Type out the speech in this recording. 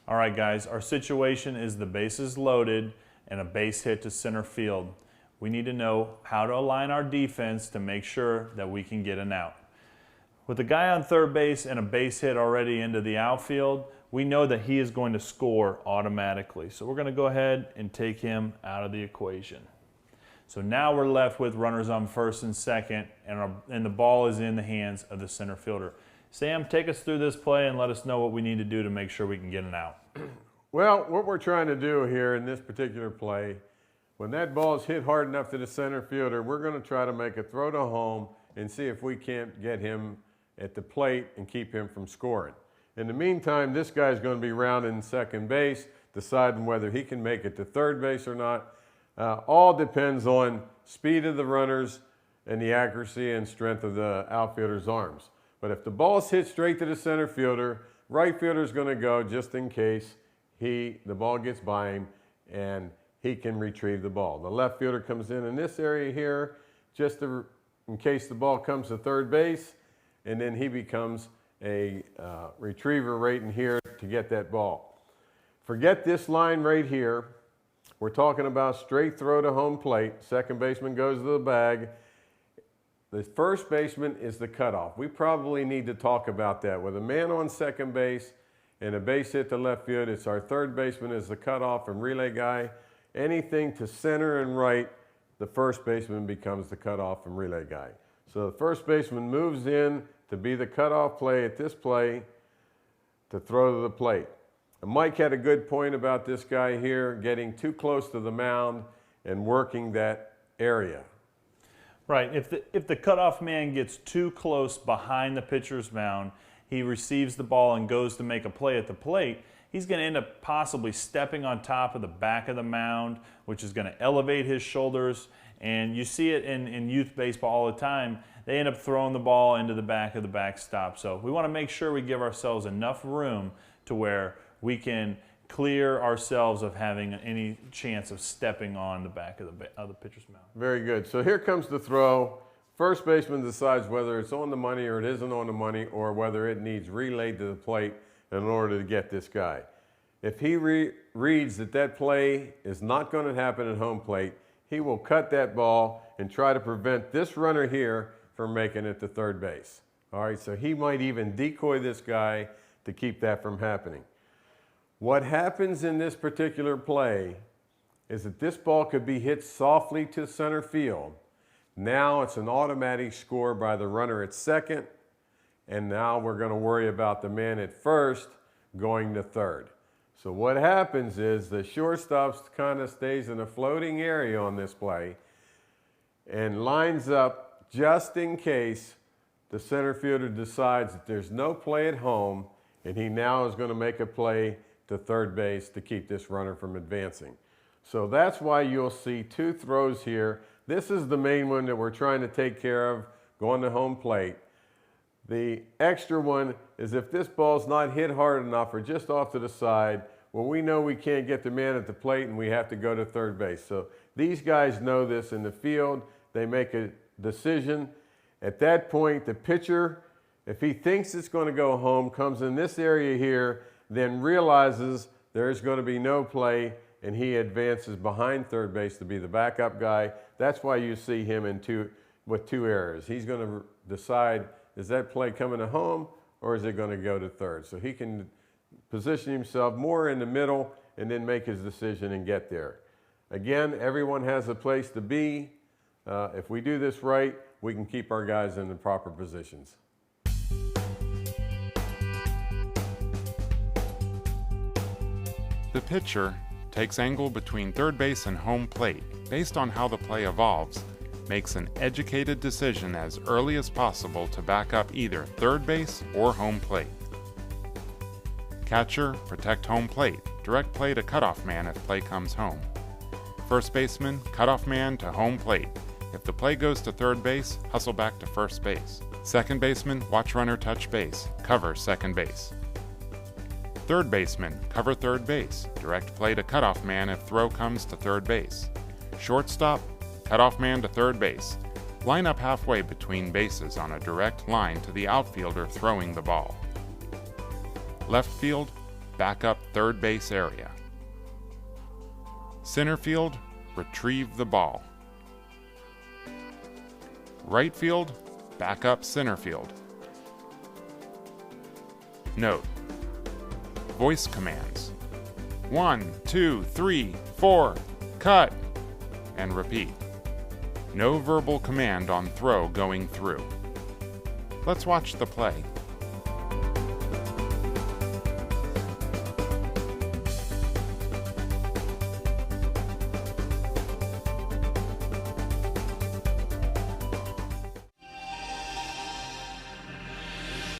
All right, guys, our situation is the bases loaded and a base hit to center field. We need to know how to align our defense to make sure that we can get an out. With a guy on third base and a base hit already into the outfield, we know that he is going to score automatically. So we're going to go ahead and take him out of the equation. So now we're left with runners on first and second, and the ball is in the hands of the center fielder. Sam, take us through this play and let us know what we need to do to make sure we can get an out. Well, what we're trying to do here in this particular play, when that ball is hit hard enough to the center fielder, we're going to try to make a throw to home and see if we can't get him at the plate and keep him from scoring. In the meantime, this guy's going to be rounding second base, deciding whether he can make it to third base or not. All depends on speed of the runners and the accuracy and strength of the outfielder's arms. But if the ball's hit straight to the center fielder, right fielder's going to go just in case the ball gets by him and he can retrieve the ball. The left fielder comes in this area here just in case the ball comes to third base, and then he becomes a retriever right in here to get that ball. Forget this line right here. We're talking about straight throw to home plate. Second baseman goes to the bag. The first baseman is the cutoff. We probably need to talk about that. With a man on second base and a base hit to left field, it's our third baseman is the cutoff and relay guy. Anything to center and right, the first baseman becomes the cutoff and relay guy. So the first baseman moves in to be the cutoff play at this play to throw to the plate. And Mike had a good point about this guy here getting too close to the mound and working that area. Right, if the cutoff man gets too close behind the pitcher's mound, he receives the ball and goes to make a play at the plate, he's going to end up possibly stepping on top of the back of the mound, which is going to elevate his shoulders. And you see it in youth baseball all the time. They end up throwing the ball into the back of the backstop. So we want to make sure we give ourselves enough room to where we can clear ourselves of having any chance of stepping on the back of the pitcher's mound. Very good. So here comes the throw. First baseman decides whether it's on the money or it isn't on the money, or whether it needs relayed to the plate in order to get this guy. If he reads that that play is not going to happen at home plate, he will cut that ball and try to prevent this runner here from making it to third base. All right, so he might even decoy this guy to keep that from happening. What happens in this particular play is that this ball could be hit softly to center field. Now it's an automatic score by the runner at second, and now we're going to worry about the man at first going to third. So what happens is the shortstop kind of stays in a floating area on this play and lines up just in case the center fielder decides that there's no play at home, and he now is going to make a play to third base to keep this runner from advancing. So that's why you'll see two throws here. This is the main one that we're trying to take care of, going to home plate. The extra one is if this ball's not hit hard enough or just off to the side, well, we know we can't get the man at the plate and we have to go to third base. So these guys know this in the field. They make a decision. At that point, the pitcher, if he thinks it's going to go home, comes in this area here, then realizes there's going to be no play, and he advances behind third base to be the backup guy. That's why you see him with two errors. He's going to decide, is that play coming to home or is it going to go to third? So he can position himself more in the middle and then make his decision and get there. Again, everyone has a place to be. If we do this right, we can keep our guys in the proper positions. The pitcher takes angle between third base and home plate based on how the play evolves, makes an educated decision as early as possible to back up either third base or home plate. Catcher, protect home plate, direct play to cutoff man if play comes home. First baseman, cutoff man to home plate. If the play goes to third base, hustle back to first base. Second baseman, watch runner touch base, cover second base. Third baseman, cover third base, direct play to cutoff man if throw comes to third base. Shortstop, cutoff man to third base. Line up halfway between bases on a direct line to the outfielder throwing the ball. Left field, back up third base area. Center field, retrieve the ball. Right field, back up center field. Note: voice commands. 1, 2, 3, 4, cut, and repeat. No verbal command on throw going through. Let's watch the play.